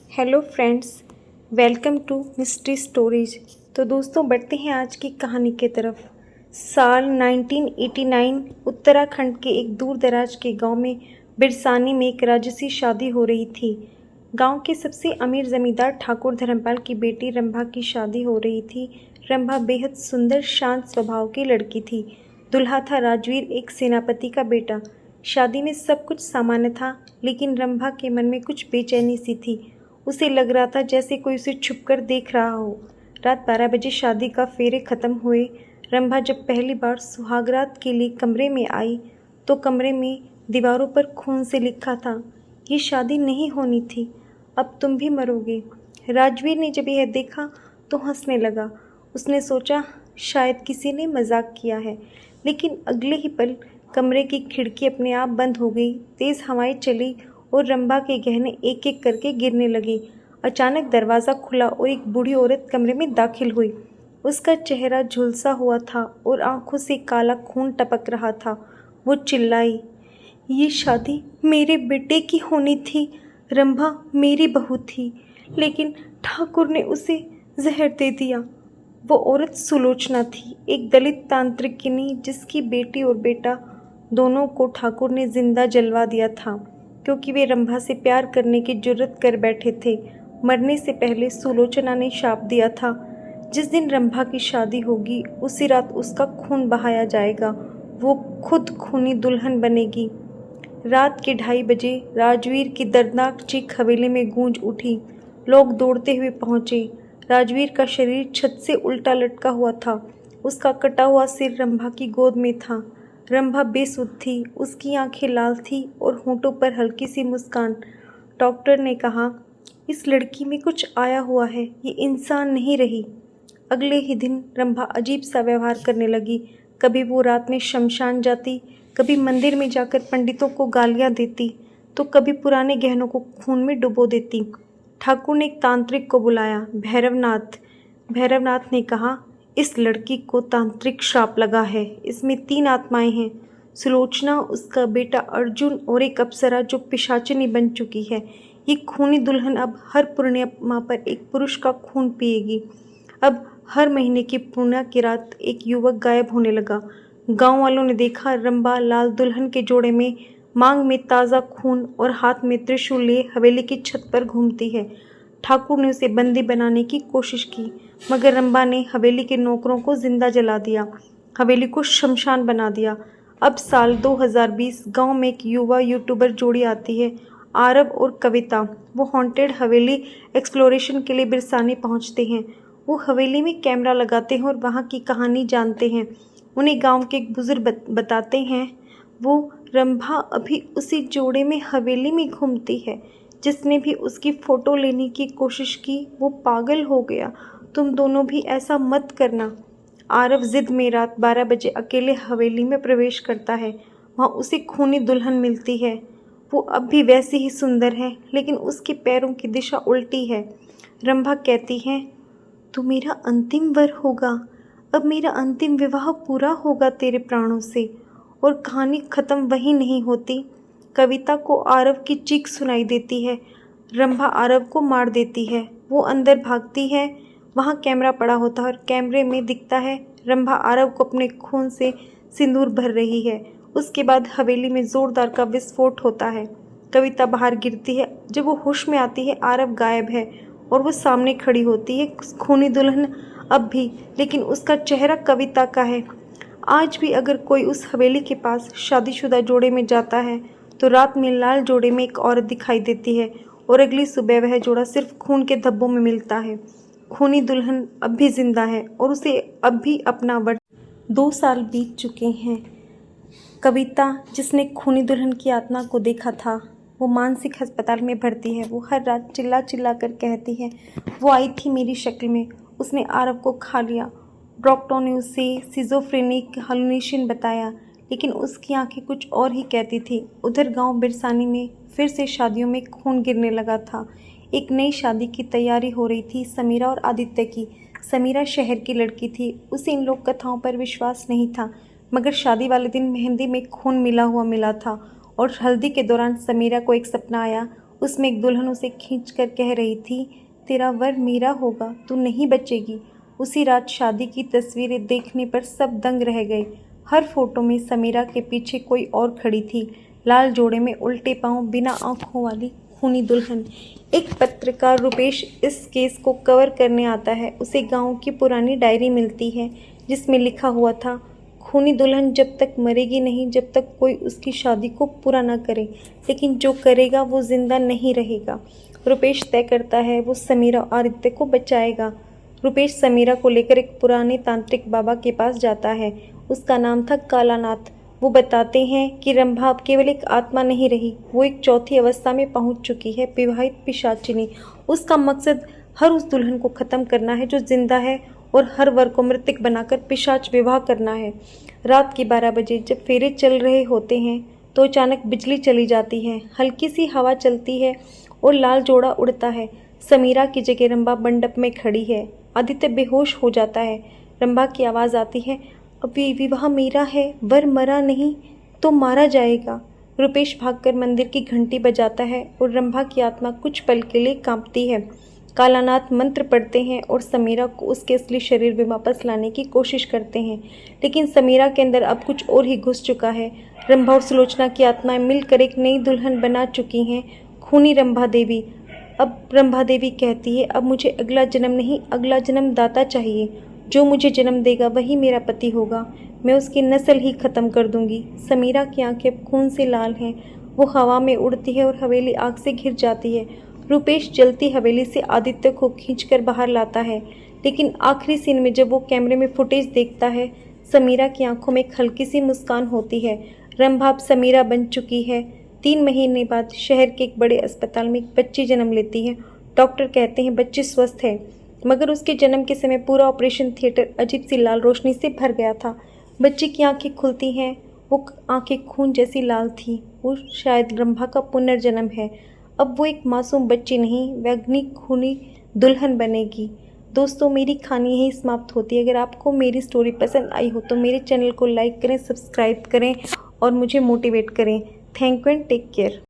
Hello friends, welcome to mystery stories. तो दोस्तों बढ़ते हैं आज की कहानी के तरफ। साल 1989 उत्तराखंड के एक दूर दराज के गांव में बिरसानी में एक राजसी शादी हो रही थी। गांव के सबसे अमीर जमींदार ठाकुर धर्मपाल की बेटी रंभा की शादी हो रही थी। रंभा बेहद सुंदर शांत स्वभाव की लड़की थी। दूल्हा था राजवीर, एक सेनापति का बेटा। शादी में सब कुछ सामान्य था, लेकिन रंभा के मन में कुछ बेचैनी सी थी। उसे लग रहा था जैसे कोई उसे छुपकर देख रहा हो। रात 12 बजे शादी का फेरे खत्म हुए। रंभा जब पहली बार सुहागरात के लिए कमरे में आई तो कमरे में दीवारों पर खून से लिखा था, ये शादी नहीं होनी थी, अब तुम भी मरोगे। राजवीर ने जब यह देखा तो हंसने लगा। उसने सोचा शायद किसी ने मजाक किया है, लेकिन अगले ही पल कमरे की खिड़की अपने आप बंद हो गई। तेज हवाएं चली और रंभा के गहने एक एक करके गिरने लगे। अचानक दरवाज़ा खुला और एक बूढ़ी औरत कमरे में दाखिल हुई। उसका चेहरा झुलसा हुआ था और आंखों से काला खून टपक रहा था। वो चिल्लाई, ये शादी मेरे बेटे की होनी थी। रंभा मेरी बहू थी, लेकिन ठाकुर ने उसे जहर दे दिया। वो औरत सुलोचना थी, एक दलित तांत्रिकिनी जिसकी बेटी और बेटा दोनों को ठाकुर ने जिंदा जलवा दिया था, क्योंकि वे रंभा से प्यार करने की जुर्रत कर बैठे थे। मरने से पहले सुलोचना ने शाप दिया था, जिस दिन रंभा की शादी होगी उसी रात उसका खून बहाया जाएगा। वो खुद खूनी दुल्हन बनेगी। रात के 2:30 बजे राजवीर की दर्दनाक चीख हवेली में गूंज उठी। लोग दौड़ते हुए पहुंचे। राजवीर का शरीर छत से उल्टा लटका हुआ था। उसका कटा हुआ सिर रंभा की गोद में था। रंभा बेसुध थी, उसकी आंखें लाल थी और होंठों पर हल्की सी मुस्कान। डॉक्टर ने कहा, इस लड़की में कुछ आया हुआ है, ये इंसान नहीं रही। अगले ही दिन रंभा अजीब सा व्यवहार करने लगी। कभी वो रात में शमशान जाती, कभी मंदिर में जाकर पंडितों को गालियां देती, तो कभी पुराने गहनों को खून में डुबो देती। ठाकुर ने एक तांत्रिक को बुलाया, भैरवनाथ। भैरवनाथ ने कहा, इस लड़की को तांत्रिक श्राप लगा है। इसमें 3 आत्माएं हैं, सुलोचना, उसका बेटा अर्जुन और एक अप्सरा जो पिशाचिनी बन चुकी है। ये खूनी दुल्हन अब हर पूर्णिमा पर एक पुरुष का खून पिएगी। अब हर महीने की पूर्णिमा की रात एक युवक गायब होने लगा। गांव वालों ने देखा, रंभा लाल दुल्हन के जोड़े में मांग में ताज़ा खून और हाथ में त्रिशूल लिए हवेली की छत पर घूमती है। ठाकुर ने उसे बंदी बनाने की कोशिश की, मगर रंभा ने हवेली के नौकरों को जिंदा जला दिया, हवेली को शमशान बना दिया। अब साल 2020 गांव में एक युवा यूट्यूबर जोड़ी आती है, आरव और कविता। वो हॉन्टेड हवेली एक्सप्लोरेशन के लिए बिरसानी पहुंचते हैं। वो हवेली में कैमरा लगाते हैं और वहां की कहानी जानते हैं। उन्हें गांव के एक बुजुर्ग बताते हैं, वो रंभा अभी उसी जोड़े में हवेली में घूमती है। जिसने भी उसकी फ़ोटो लेने की कोशिश की वो पागल हो गया। तुम दोनों भी ऐसा मत करना। आरव जिद में रात 12 बजे अकेले हवेली में प्रवेश करता है। वहाँ उसे खूनी दुल्हन मिलती है। वो अब भी वैसी ही सुंदर है, लेकिन उसके पैरों की दिशा उल्टी है। रंभा कहती है, तू मेरा अंतिम वर होगा। अब मेरा अंतिम विवाह पूरा होगा तेरे प्राणों से। और कहानी ख़त्म वहीं नहीं होती। कविता को आरव की चीख सुनाई देती है। रंभा आरव को मार देती है। वो अंदर भागती है। वहाँ कैमरा पड़ा होता है और कैमरे में दिखता है रंभा आरव को अपने खून से सिंदूर भर रही है। उसके बाद हवेली में ज़ोरदार का विस्फोट होता है। कविता बाहर गिरती है। जब वो होश में आती है, आरव गायब है और वो सामने खड़ी होती है, खूनी दुल्हन अब भी, लेकिन उसका चेहरा कविता का है। आज भी अगर कोई उस हवेली के पास शादीशुदा जोड़े में जाता है तो रात में लाल जोड़े में एक औरत दिखाई देती है और अगली सुबह वह जोड़ा सिर्फ खून के धब्बों में मिलता है। खूनी दुल्हन अब भी जिंदा है और उसे अब भी अपना वट। 2 साल बीत चुके हैं। कविता, जिसने खूनी दुल्हन की आत्मा को देखा था, वो मानसिक अस्पताल में भर्ती है। वो हर रात चिल्ला चिल्ला कर कहती है, वो आई थी मेरी शक्ल में, उसने आरव को खा लिया। डॉक्टरों ने उसे सिजोफ्रेनिक हालुसिनेशन बताया, लेकिन उसकी आंखें कुछ और ही कहती थी। उधर गांव बिरसानी में फिर से शादियों में खून गिरने लगा था। एक नई शादी की तैयारी हो रही थी, समीरा और आदित्य की। समीरा शहर की लड़की थी, उसे इन लोक कथाओं पर विश्वास नहीं था, मगर शादी वाले दिन मेहंदी में खून मिला था और हल्दी के दौरान समीरा को एक सपना आया उसमें एक दुल्हन उसे खींच कर कह रही थी, तेरा वर मेरा होगा, तू नहीं बचेगी। उसी रात शादी की तस्वीरें देखने पर सब दंग रह गए। हर फोटो में समीरा के पीछे कोई और खड़ी थी, लाल जोड़े में उल्टे पांव, बिना आंखों वाली खूनी दुल्हन। एक पत्रकार रुपेश इस केस को कवर करने आता है। उसे गांव की पुरानी डायरी मिलती है जिसमें लिखा हुआ था, खूनी दुल्हन जब तक मरेगी नहीं, जब तक कोई उसकी शादी को पूरा ना करे, लेकिन जो करेगा वो जिंदा नहीं रहेगा। रुपेश तय करता है वो समीरा और आदित्य को बचाएगा। रुपेश समीरा को लेकर एक पुराने तांत्रिक बाबा के पास जाता है। उसका नाम था कालानाथ। वो बताते हैं कि रंभा अब केवल एक आत्मा नहीं रही, वो एक चौथी अवस्था में पहुंच चुकी है, विवाहित पिशाचिनी। उसका मकसद हर उस दुल्हन को ख़त्म करना है जो जिंदा है और हर वर को मृतक बनाकर पिशाच विवाह करना है। रात के 12 बजे जब फेरे चल रहे होते हैं तो अचानक बिजली चली जाती है, हल्की सी हवा चलती है और लाल जोड़ा उड़ता है। समीरा की जगह रंभा मंडप में खड़ी है। आदित्य बेहोश हो जाता है। रंभा की आवाज़ आती है, अभी विवाह मेरा है, वर मरा नहीं तो मारा जाएगा। रुपेश भागकर मंदिर की घंटी बजाता है और रंभा की आत्मा कुछ पल के लिए कांपती है। कालानाथ मंत्र पढ़ते हैं और समीरा को उसके असली शरीर में वापस लाने की कोशिश करते हैं, लेकिन समीरा के अंदर अब कुछ और ही घुस चुका है। रंभा और सुलोचना की आत्माएं मिलकर एक नई दुल्हन बना चुकी हैं, खूनी रंभा देवी। अब रंभा देवी कहती है, अब मुझे अगला जन्म नहीं, अगला जन्म दाता चाहिए। जो मुझे जन्म देगा वही मेरा पति होगा। मैं उसकी नस्ल ही ख़त्म कर दूंगी। समीरा की आंखें अब खून से लाल हैं। वो हवा में उड़ती है और हवेली आग से घिर जाती है। रुपेश जलती हवेली से आदित्य को खींचकर बाहर लाता है, लेकिन आखिरी सीन में जब वो कैमरे में फुटेज देखता है, समीरा की आंखों में एक हल्की सी मुस्कान होती है। रंभा अब समीरा बन चुकी है। 3 महीने बाद शहर के एक बड़े अस्पताल में एक बच्ची जन्म लेती है। डॉक्टर कहते हैं बच्ची स्वस्थ है, मगर उसके जन्म के समय पूरा ऑपरेशन थिएटर अजीब सी लाल रोशनी से भर गया था। बच्ची की आंखें खुलती हैं, वो आंखें खून जैसी लाल थी। वो शायद रंभा का पुनर्जन्म है। अब वो एक मासूम बच्ची नहीं, वैज्ञानिक खूनी दुल्हन बनेगी। दोस्तों, मेरी कहानी यहीं समाप्त होती है। अगर आपको मेरी स्टोरी पसंद आई हो तो मेरे चैनल को लाइक करें, सब्सक्राइब करें और मुझे मोटिवेट करें। Thank you and take care.